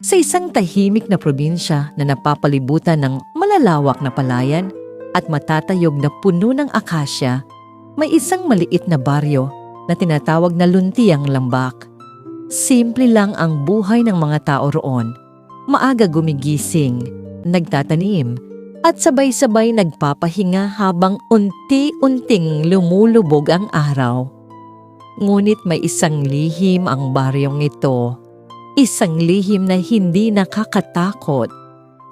Sa isang tahimik na probinsya na napapalibutan ng malalawak na palayan at matatayog na puno ng akasya, may isang maliit na baryo na tinatawag na Luntiang Lambak. Simple lang ang buhay ng mga tao roon. Maaga gumigising, nagtatanim, at sabay-sabay nagpapahinga habang unti-unting lumulubog ang araw. Ngunit may isang lihim ang baryong ito. Isang lihim na hindi nakakatakot,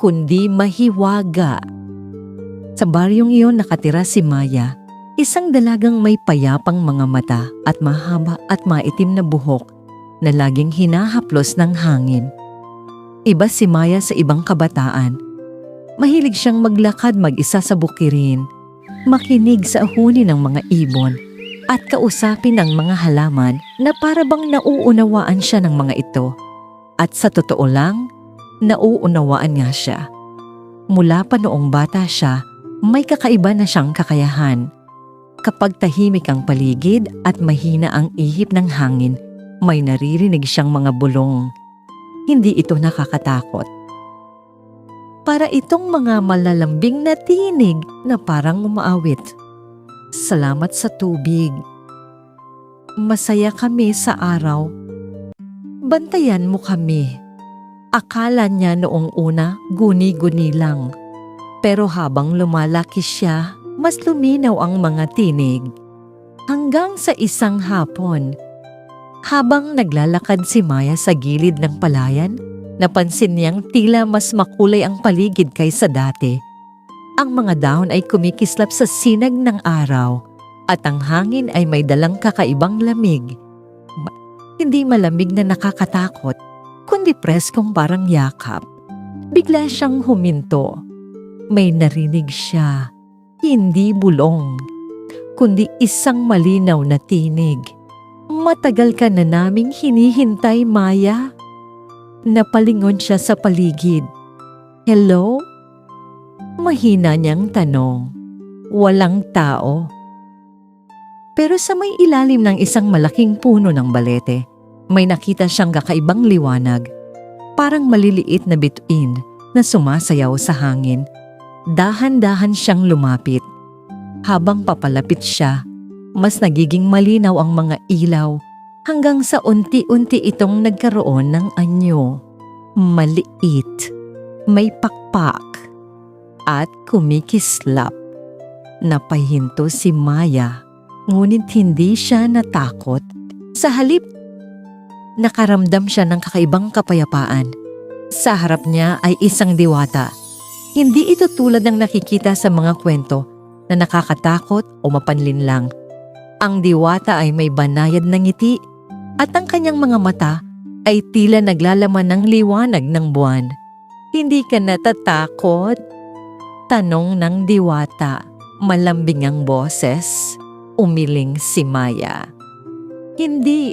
kundi mahiwaga. Sa baryong iyon nakatira si Maya, isang dalagang may payapang mga mata at mahaba at maitim na buhok na laging hinahaplos ng hangin. Iba si Maya sa ibang kabataan. Mahilig siyang maglakad mag-isa sa bukirin, makinig sa huni ng mga ibon, at kausapin ang mga halaman na para bang nauunawaan siya ng mga ito. At sa totoo lang, nauunawaan nga siya. Mula pa noong bata siya, may kakaiba na siyang kakayahan. Kapag tahimik ang paligid at mahina ang ihip ng hangin, may naririnig siyang mga bulong. Hindi ito nakakatakot. Para itong mga malalambing na tinig na parang umaawit. Salamat sa tubig. Masaya kami sa araw. Bantayan mo kami. Akala niya noong una guni-guni lang. Pero habang lumalaki siya, mas luminaw ang mga tinig. Hanggang sa isang hapon, habang naglalakad si Maya sa gilid ng palayan, napansin niyang tila mas makulay ang paligid kaysa dati. Ang mga dahon ay kumikislap sa sinag ng araw at ang hangin ay may dalang kakaibang lamig. Hindi malamig na nakakatakot, kundi preskong parang yakap. Bigla siyang huminto. May narinig siya, hindi bulong, kundi isang malinaw na tinig. Matagal ka na naming hinihintay, Maya. Napalingon siya sa paligid. Hello? Mahina niyang tanong. Walang tao. Pero sa may ilalim ng isang malaking puno ng balete, may nakita siyang kakaibang liwanag. Parang maliliit na bituin na sumasayaw sa hangin. Dahan-dahan siyang lumapit. Habang papalapit siya, mas nagiging malinaw ang mga ilaw hanggang sa unti-unti itong nagkaroon ng anyo. Maliit, may pakpak, at kumikislap. Napahinto si Maya. Ngunit hindi siya natakot. Sa halip, nakaramdam siya ng kakaibang kapayapaan. Sa harap niya ay isang diwata. Hindi ito tulad ng nakikita sa mga kwento na nakakatakot o mapanlinlang. Ang diwata ay may banayad na ngiti at ang kanyang mga mata ay tila naglalaman ng liwanag ng buwan. Hindi ka natatakot? Tanong ng diwata. Malambing ang boses. Umiling si Maya. Hindi.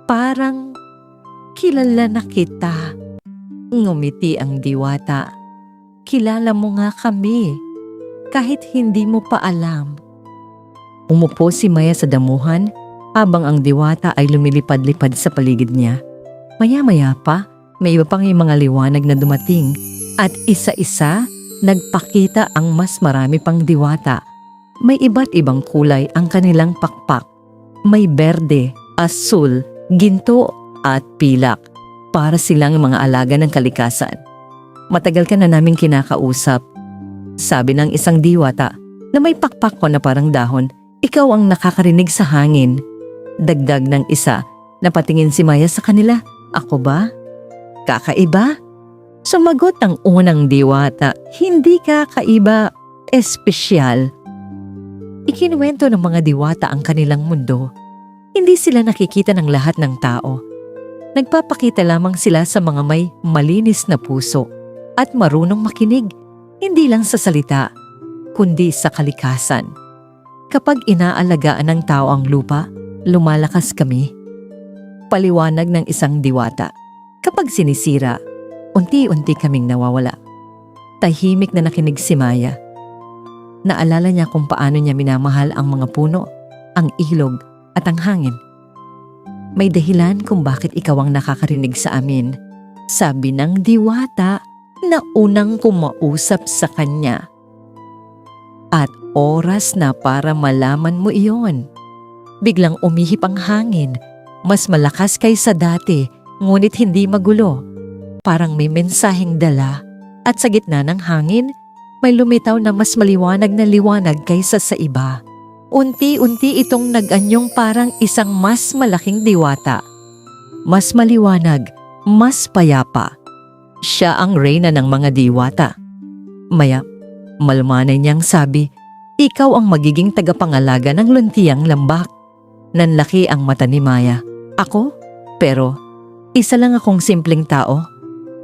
Parang kilala na kita. Ngumiti ang diwata. Kilala mo nga kami. Kahit hindi mo pa alam. Umupo si Maya sa damuhan habang ang diwata ay lumilipad-lipad sa paligid niya. Maya-maya pa, may iba pang mga liwanag na dumating at isa-isa nagpakita ang mas marami pang diwata. May iba't ibang kulay ang kanilang pakpak. May berde, asul, ginto at pilak. Para silang mga alaga ng kalikasan. Matagal ka na naming kinakausap. Sabi ng isang diwata na may pakpak ko na parang dahon, ikaw ang nakakarinig sa hangin. Dagdag ng isa, napatingin si Maya sa kanila. Ako ba? Kakaiba? Sumagot ang unang diwata, hindi kakaiba, espesyal. Ikinuwento ng mga diwata ang kanilang mundo. Hindi sila nakikita ng lahat ng tao. Nagpapakita lamang sila sa mga may malinis na puso at marunong makinig, hindi lang sa salita, kundi sa kalikasan. Kapag inaalagaan ng tao ang lupa, lumalakas kami. Paliwanag ng isang diwata. Kapag sinisira, unti-unti kaming nawawala. Tahimik na nakinig si Maya. Naalala niya kung paano niya minamahal ang mga puno, ang ilog at ang hangin. May dahilan kung bakit ikaw ang nakakarinig sa amin. sabi ng diwata na unang kumausap sa kanya. At oras na para malaman mo iyon. Biglang umihip ang hangin, mas malakas kaysa dati, ngunit hindi magulo. Parang may mensaheng dala at sa gitna ng hangin, may lumitaw na mas maliwanag na liwanag kaysa sa iba. Unti-unti itong nag-anyong parang isang mas malaking diwata. Mas maliwanag, mas payapa. Siya ang reyna ng mga diwata. Maya, malumanay niyang sabi, ikaw ang magiging tagapangalaga ng luntiang lambak. Nanlaki ang mata ni Maya. Ako? Pero, isa lang akong simpleng tao.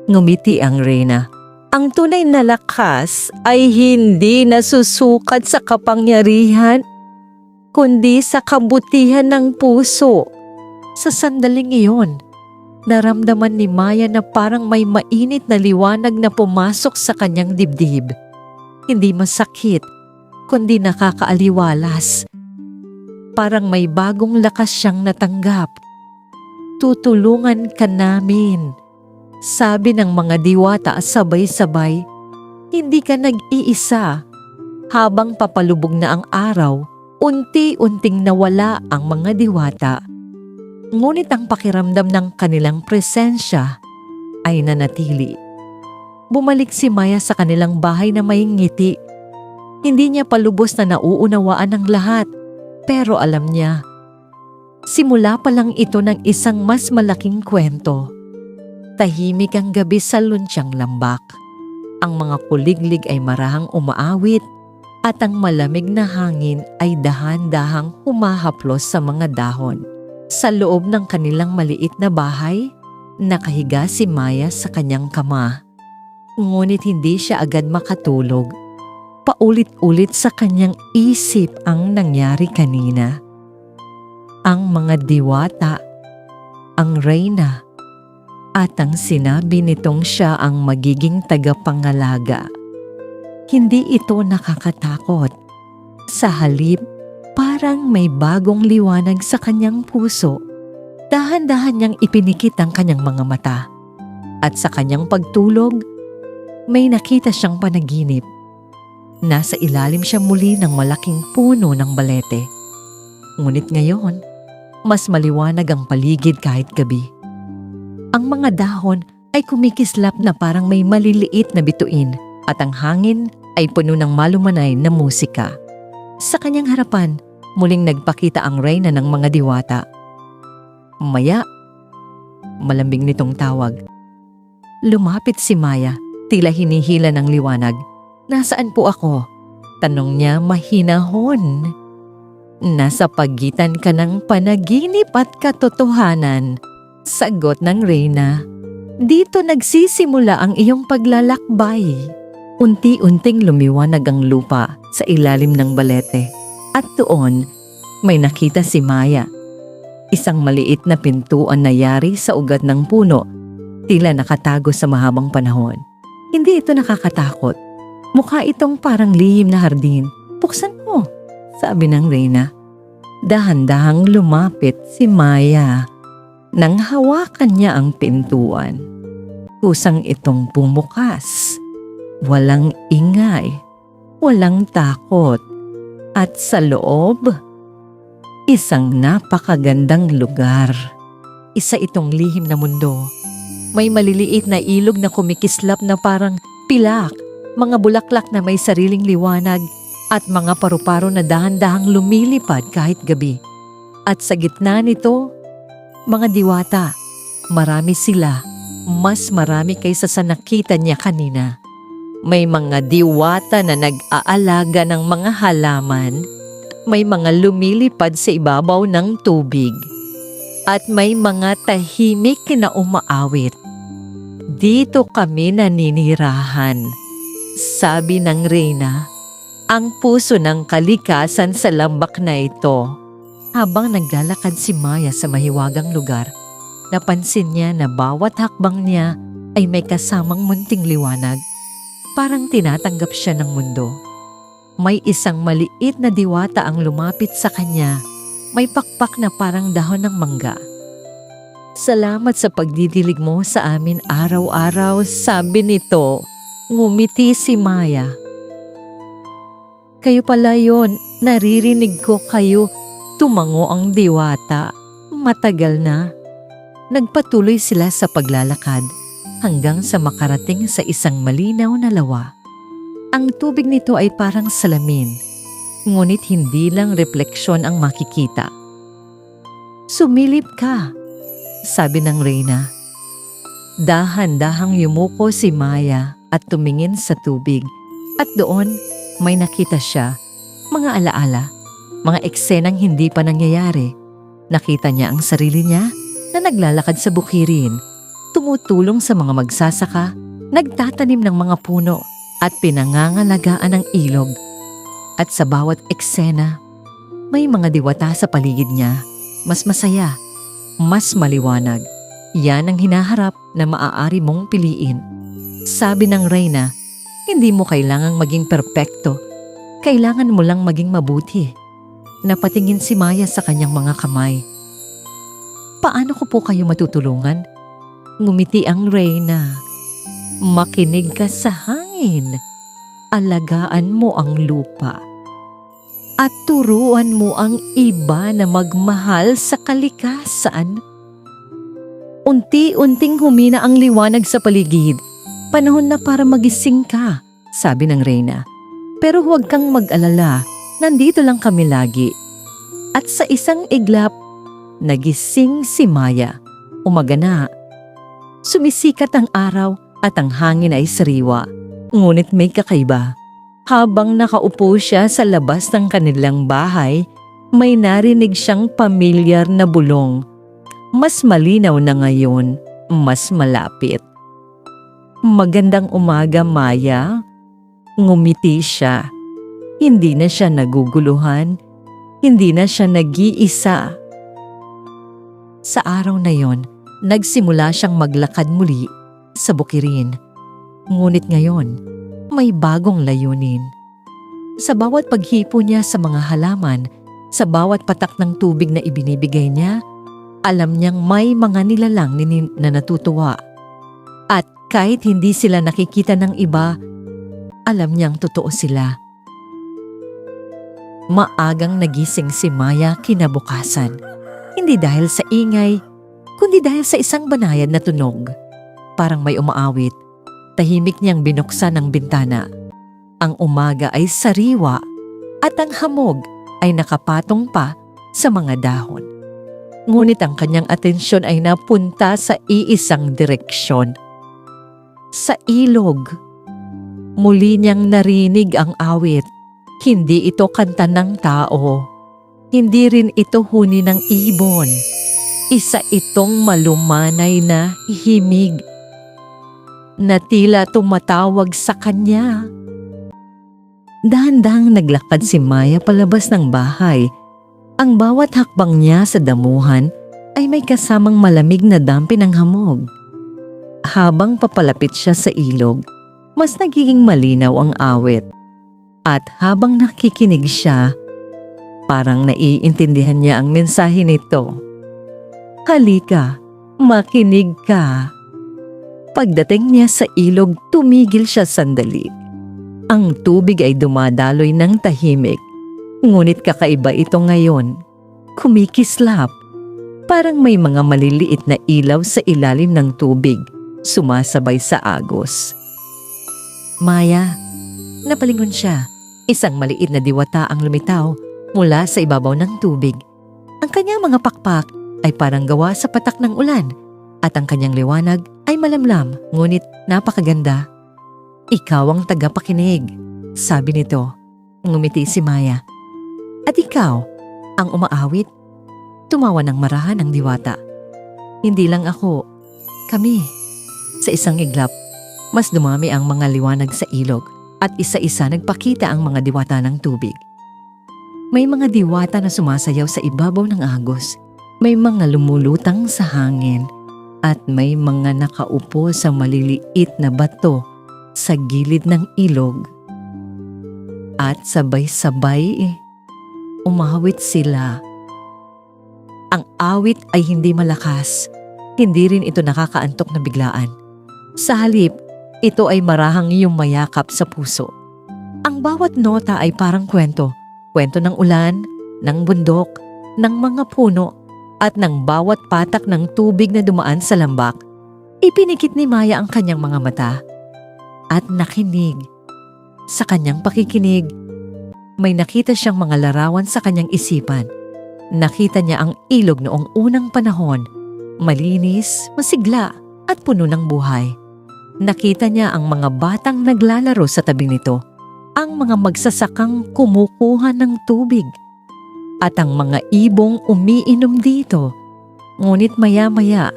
Ngumiti ang reyna. Ang tunay na lakas ay hindi nasusukat sa kapangyarihan, kundi sa kabutihan ng puso. Sa sandaling iyon, naramdaman ni Maya na parang may mainit na liwanag na pumasok sa kanyang dibdib. Hindi masakit, kundi nakakaaliwalas. Parang may bagong lakas siyang natanggap. Tutulungan ka namin, sabi ng mga diwata sabay-sabay. Hindi ka nag-iisa. Habang papalubog na ang araw, unti-unting nawala ang mga diwata. Ngunit ang pakiramdam ng kanilang presensya ay nanatili. Bumalik si Maya sa kanilang bahay na may ngiti. Hindi niya palubos na nauunawaan ang lahat, pero alam niya. Simula pa lang ito ng isang mas malaking kwento. Tahimik ang gabi sa luntiang lambak. Ang mga kuliglig ay marahang umaawit at ang malamig na hangin ay dahan-dahang humahaplos sa mga dahon. Sa loob ng kanilang maliit na bahay, nakahiga si Maya sa kanyang kama. Ngunit hindi siya agad makatulog. Paulit-ulit sa kanyang isip ang nangyari kanina. Ang mga diwata, ang reyna, at ang sinabi nitong siya ang magiging tagapangalaga. Hindi ito nakakatakot. Sa halip, parang may bagong liwanag sa kanyang puso. Dahan-dahan niyang ipinikit ang kanyang mga mata. At sa kanyang pagtulog, may nakita siyang panaginip. Nasa ilalim siya muli ng malaking puno ng balete. Ngunit ngayon, mas maliwanag ang paligid kahit gabi. Ang mga dahon ay kumikislap na parang may maliliit na bituin at ang hangin ay puno ng malumanay na musika. Sa kanyang harapan, muling nagpakita ang reyna ng mga diwata. Maya, malambing nitong tawag. Lumapit si Maya, tila hinihila ng liwanag. Nasaan po ako? Tanong niya mahinahon. Nasa pagitan ka ng panaginip at katotohanan, sagot ng reyna. Dito nagsisimula ang iyong paglalakbay. Unti-unting lumiwanag ang lupa sa ilalim ng balete at doon may nakita si Maya. Isang maliit na pintuan na yari sa ugat ng puno, tila nakatago sa mahabang panahon. Hindi ito nakakatakot. Mukha itong parang lihim na hardin. Buksan mo, sabi ng reyna. Dahan-dahang lumapit si Maya. Nang hawakan niya ang pintuan, kusang itong bumukas. Walang ingay, walang takot. At sa loob, isang napakagandang lugar. Isa itong lihim na mundo. May maliliit na ilog na kumikislap na parang pilak, mga bulaklak na may sariling liwanag, at mga paru-paro na dahan-dahang lumilipad kahit gabi. At sa gitna nito, mga diwata, marami sila, mas marami kaysa sa nakita niya kanina. May mga diwata na nag-aalaga ng mga halaman, may mga lumilipad sa ibabaw ng tubig, at may mga tahimik na umaawit. Dito kami naninirahan, sabi ng reyna, ang puso ng kalikasan sa lambak na ito. Habang naglalakad si Maya sa mahiwagang lugar, napansin niya na bawat hakbang niya ay may kasamang munting liwanag. Parang tinatanggap siya ng mundo. May isang maliit na diwata ang lumapit sa kanya. May pakpak na parang dahon ng mangga. Salamat sa pagdidilig mo sa amin araw-araw, sabi nito. Ngumiti si Maya. Kayo pala yon, naririnig ko kayo. Tumango ang diwata. Matagal na. Nagpatuloy sila sa paglalakad hanggang sa makarating sa isang malinaw na lawa. Ang tubig nito ay parang salamin, ngunit hindi lang refleksyon ang makikita. Sumilip ka, sabi ng reyna. Dahan-dahang yumuko si Maya at tumingin sa tubig at doon may nakita siya, mga alaala, mga eksenang hindi pa nangyayari. Nakita niya ang sarili niya na naglalakad sa bukirin, tumutulong sa mga magsasaka, nagtatanim ng mga puno at pinangangalagaan ng ilog. At sa bawat eksena, may mga diwata sa paligid niya, mas masaya, mas maliwanag. Yan ang hinaharap na maaari mong piliin. Sabi ng reyna, hindi mo kailangang maging perpekto. Kailangan mo lang maging mabuti. Napatingin si Maya sa kanyang mga kamay. Paano ko po kayo matutulungan? Ngumiti ang reyna. Makinig ka sa hangin. Alagaan mo ang lupa. At turuan mo ang iba na magmahal sa kalikasan. Unti-unting humina ang liwanag sa paligid. Panahon na para magising ka, sabi ng reyna. Pero huwag kang mag-alala, nandito lang kami lagi. At sa isang iglap, nagising si Maya. Umaga na. Sumisikat ang araw at ang hangin ay sariwa. Ngunit may kakaiba. Habang nakaupo siya sa labas ng kanilang bahay, may narinig siyang pamilyar na bulong. Mas malinaw na ngayon, mas malapit. Magandang umaga, Maya. Ngumiti siya. Hindi na siya naguguluhan. Hindi na siya nag-iisa. Sa araw na yon, nagsimula siyang maglakad muli sa bukirin. Ngunit ngayon, may bagong layunin. Sa bawat paghipo niya sa mga halaman, sa bawat patak ng tubig na ibinibigay niya, alam niyang may mga nilalang na natutuwa. At kahit hindi sila nakikita ng iba, alam niyang totoo sila. Maagang nagising si Maya kinabukasan. Hindi dahil sa ingay, kundi dahil sa isang banayad na tunog. Parang may umaawit. Tahimik niyang binuksan ang bintana. Ang umaga ay sariwa at ang hamog ay nakapatong pa sa mga dahon. Ngunit ang kanyang atensyon ay napunta sa iisang direksyon. Sa ilog. Muli niyang narinig ang awit. Hindi ito kanta ng tao. Hindi rin ito huni ng ibon. Isa itong malumanay na himig na tila tumatawag sa kanya. Dahan-dahang naglakad si Maya palabas ng bahay. Ang bawat hakbang niya sa damuhan ay may kasamang malamig na dampi ng hamog. Habang papalapit siya sa ilog, mas nagiging malinaw ang awit. At habang nakikinig siya, parang naiintindihan niya ang mensahe nito. Halika, makinig ka. Pagdating niya sa ilog, tumigil siya sandali. Ang tubig ay dumadaloy ng tahimik. Ngunit kakaiba ito ngayon. Kumikislap. Parang may mga maliliit na ilaw sa ilalim ng tubig, sumasabay sa agos. Maya, napalingon siya. Isang maliit na diwata ang lumitaw mula sa ibabaw ng tubig. Ang kanyang mga pakpak ay parang gawa sa patak ng ulan at ang kanyang liwanag ay malamlam ngunit napakaganda. Ikaw ang tagapakinig, sabi nito. Ngumiti si Maya. At ikaw, ang umaawit? Tumawa ng marahan ang diwata. Hindi lang ako, kami. Sa isang iglap, mas dumami ang mga liwanag sa ilog at isa-isa nagpakita ang mga diwata ng tubig. May mga diwata na sumasayaw sa ibabaw ng agos. May mga lumulutang sa hangin at may mga nakaupo sa maliliit na bato sa gilid ng ilog. At sabay-sabay umawit sila. Ang awit ay hindi malakas, Hindi rin ito nakakaantok na biglaan. Sa halip, ito ay marahang iyong mayakap sa puso. Ang bawat nota ay parang kwento. Kwento ng ulan, ng bundok, ng mga puno, at ng bawat patak ng tubig na dumaan sa lambak. Ipinikit ni Maya ang kanyang mga mata at nakinig. Sa kanyang pakikinig, may nakita siyang mga larawan sa kanyang isipan. Nakita niya ang ilog noong unang panahon, malinis, masigla at puno ng buhay. Nakita niya ang mga batang naglalaro sa tabi nito, ang mga magsasakang kumukuha ng tubig, at ang mga ibong umiinom dito. Ngunit maya-maya,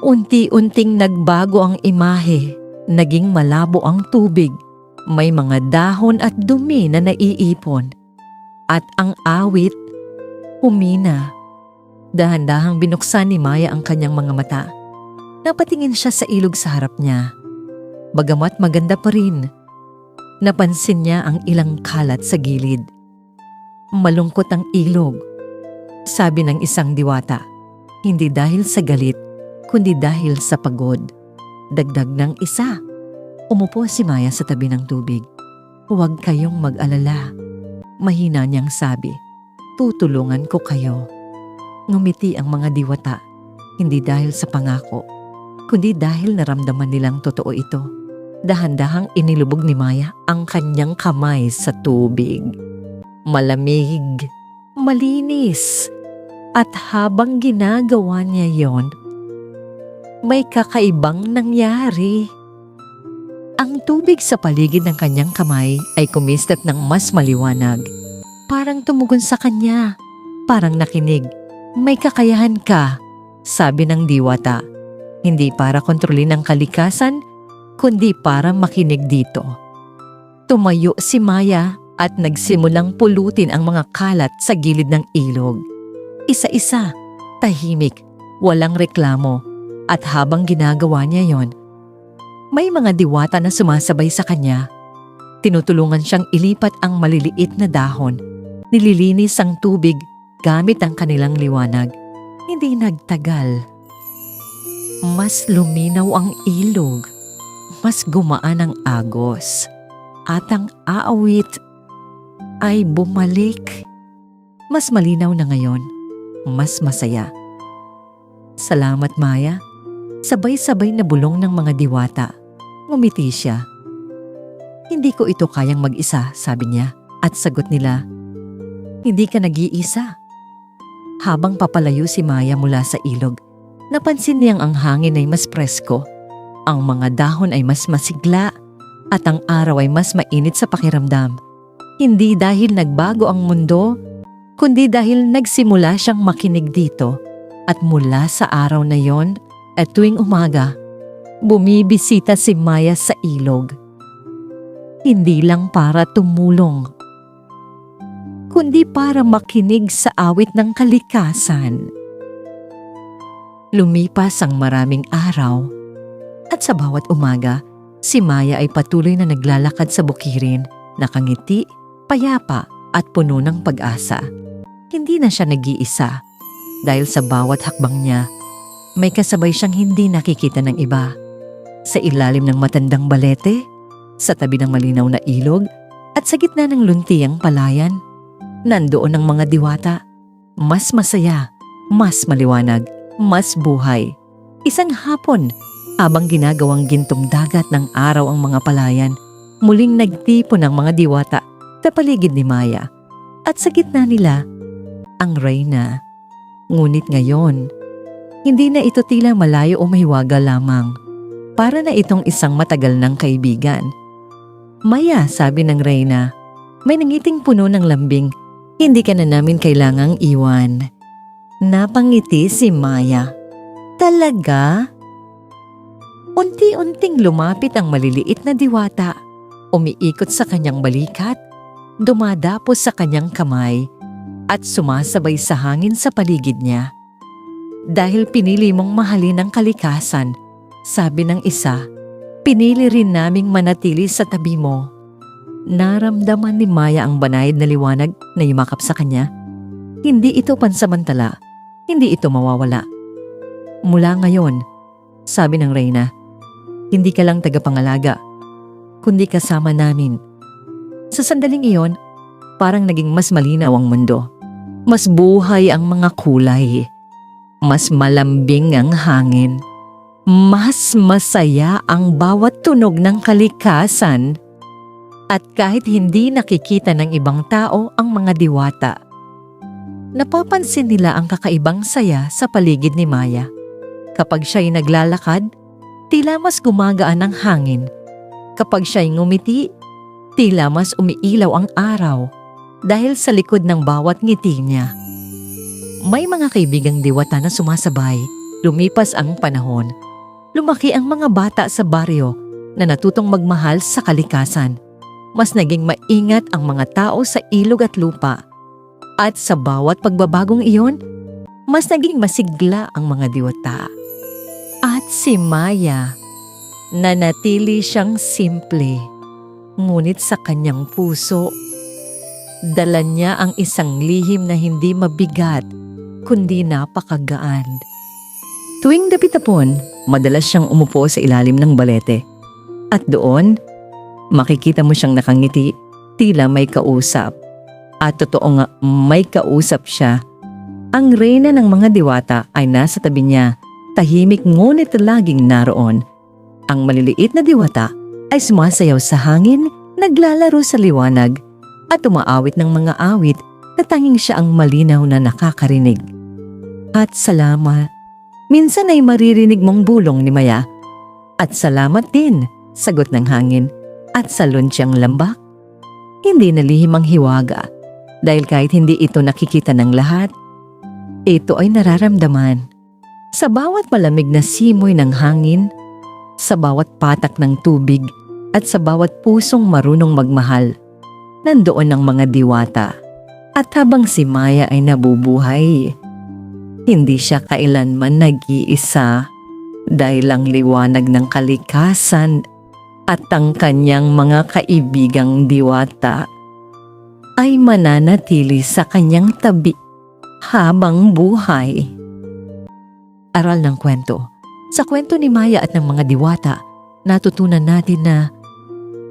unti-unting nagbago ang imahe, naging malabo ang tubig, may mga dahon at dumi na naiipon, at ang awit humina. Dahan-dahang binuksan ni Maya ang kanyang mga mata. Napatingin siya sa ilog sa harap niya. Bagamat maganda pa rin, napansin niya ang ilang kalat sa gilid. Malungkot ang ilog, sabi ng isang diwata. Hindi dahil sa galit, kundi dahil sa pagod. Dagdag ng isa. Umupo si Maya sa tabi ng tubig. Huwag kayong mag-alala. Mahina niyang sabi. Tutulungan ko kayo. Ngumiti ang mga diwata, hindi dahil sa pangako, kundi dahil naramdaman nilang totoo ito. Dahan-dahang inilubog ni Maya ang kanyang kamay sa tubig. Malamig, malinis, at habang ginagawa niya yon, may kakaibang nangyari. Ang tubig sa paligid ng kanyang kamay ay kumislap ng mas maliwanag. Parang tumugon sa kanya, parang nakinig. May kakayahan ka, sabi ng diwata. Hindi para kontrolin ang kalikasan, kundi para makinig dito. Tumayo si Maya at nagsimulang pulutin ang mga kalat sa gilid ng ilog. Isa-isa, tahimik, walang reklamo. At habang ginagawa niya yon, may mga diwata na sumasabay sa kanya. Tinutulungan siyang ilipat ang maliliit na dahon. Nililinis ang tubig gamit ang kanilang liwanag. Hindi nagtagal. Mas luminaw ang ilog. Mas gumaan ang agos. At ang aawit ay bumalik. Mas malinaw na ngayon. Mas masaya. Salamat, Maya. Sabay-sabay na bulong ng mga diwata. Ngumiti siya. Hindi ko ito kayang mag-isa, sabi niya. At sagot nila, hindi ka nag-iisa. Habang papalayo si Maya mula sa ilog, napansin niyang ang hangin ay mas presko, ang mga dahon ay mas masigla, at ang araw ay mas mainit sa pakiramdam. Hindi dahil nagbago ang mundo, kundi dahil nagsimula siyang makinig dito. At mula sa araw na yon, at tuwing umaga, bumibisita si Maya sa ilog. Hindi lang para tumulong, kundi para makinig sa awit ng kalikasan. Lumipas ang maraming araw, at sa bawat umaga, si Maya ay patuloy na naglalakad sa bukirin, nakangiti, payapa at puno ng pag-asa. Hindi na siya nag-iisa, dahil sa bawat hakbang niya, may kasabay siyang hindi nakikita ng iba. Sa ilalim ng matandang balete, sa tabi ng malinaw na ilog, at sa gitna ng luntiang palayan, nandoon ang mga diwata. Mas masaya, mas maliwanag, mas buhay. Isang hapon, habang ginagawang gintong dagat ng araw ang mga palayan, muling nagtipon ang mga diwata sa paligid ni Maya. At sa gitna nila, ang reyna. Ngunit ngayon, hindi na ito tila malayo o mahiwaga lamang. Para na itong isang matagal ng kaibigan. Maya, sabi ng reyna, may nangiting puno ng lambing. Hindi ka na namin kailangang iwan. Napangiti si Maya. Talaga? Unti-unting lumapit ang maliliit na diwata. Umiikot sa kanyang balikat, dumadapos sa kanyang kamay, at sumasabay sa hangin sa paligid niya. Dahil pinili mong mahalin ang kalikasan, sabi ng isa, pinili rin naming manatili sa tabi mo. Naramdaman ni Maya ang banayad na liwanag na yumakap sa kanya. Hindi ito pansamantala, hindi ito mawawala. Mula ngayon, sabi ng reyna, hindi ka lang tagapangalaga, kundi kasama namin. Sa sandaling iyon, parang naging mas malinaw ang mundo. Mas buhay ang mga kulay. Mas malambing ang hangin. Mas masaya ang bawat tunog ng kalikasan. At kahit hindi nakikita ng ibang tao ang mga diwata, napapansin nila ang kakaibang saya sa paligid ni Maya. Kapag siya'y naglalakad, tila mas gumagaan ang hangin. Kapag siya'y ngumiti, tila mas umiilaw ang araw dahil sa likod ng bawat ngiti niya. May mga kaibigang diwata na sumasabay. Lumipas ang panahon. Lumaki ang mga bata sa baryo na natutong magmahal sa kalikasan. Mas naging maingat ang mga tao sa ilog at lupa. At sa bawat pagbabagong iyon, mas naging masigla ang mga diwata. At si Maya, nanatili siyang simple. Ngunit sa kanyang puso, dala niya ang isang lihim na hindi mabigat, kundi napakagaan. Tuwing dapit-tapon, madalas siyang umupo sa ilalim ng balete. At doon, makikita mo siyang nakangiti, tila may kausap. At totoo nga, may kausap siya. Ang reyna ng mga diwata ay nasa tabi niya, tahimik ngunit laging naroon. Ang maliliit na diwata ay sumasayaw sa hangin, naglalaro sa liwanag, at umaawit ng mga awit na tanging siya ang malinaw na nakakarinig. At salamat. Minsan ay maririnig mong bulong ni Maya. At salamat din, sagot ng hangin. At sa lunsyang lambak, hindi nalihim ang hiwaga. Dahil kahit hindi ito nakikita ng lahat, ito ay nararamdaman. Sa bawat malamig na simoy ng hangin, sa bawat patak ng tubig, at sa bawat pusong marunong magmahal, nandoon ang mga diwata. At habang si Maya ay nabubuhay, hindi siya kailanman nag-iisa dahil ang liwanag ng kalikasan at ang kanyang mga kaibigang diwata ay mananatili sa kanyang tabi habang buhay. Aral ng kwento. Sa kwento ni Maya at ng mga diwata, natutunan natin na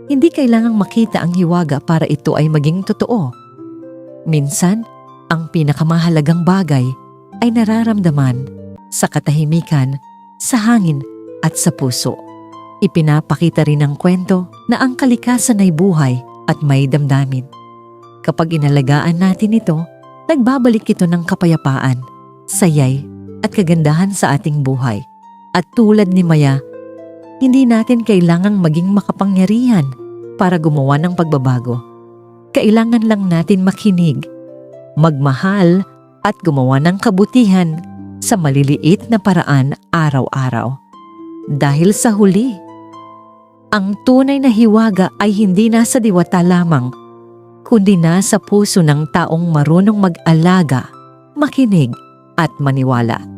hindi kailangang makita ang hiwaga para ito ay maging totoo. Minsan, ang pinakamahalagang bagay ay nararamdaman sa katahimikan, sa hangin at sa puso. Ipinapakita rin ng kwento na ang kalikasan ay buhay at may damdamin. Kapag inalagaan natin ito, nagbabalik ito ng kapayapaan, sayay at kagandahan sa ating buhay. At tulad ni Maya, hindi natin kailangang maging makapangyarihan para gumawa ng pagbabago. Kailangan lang natin makinig, magmahal at gumawa ng kabutihan sa maliliit na paraan araw-araw. Dahil sa huli, ang tunay na hiwaga ay hindi nasa diwata lamang, kundi nasa puso ng taong marunong mag-alaga, makinig at maniwala.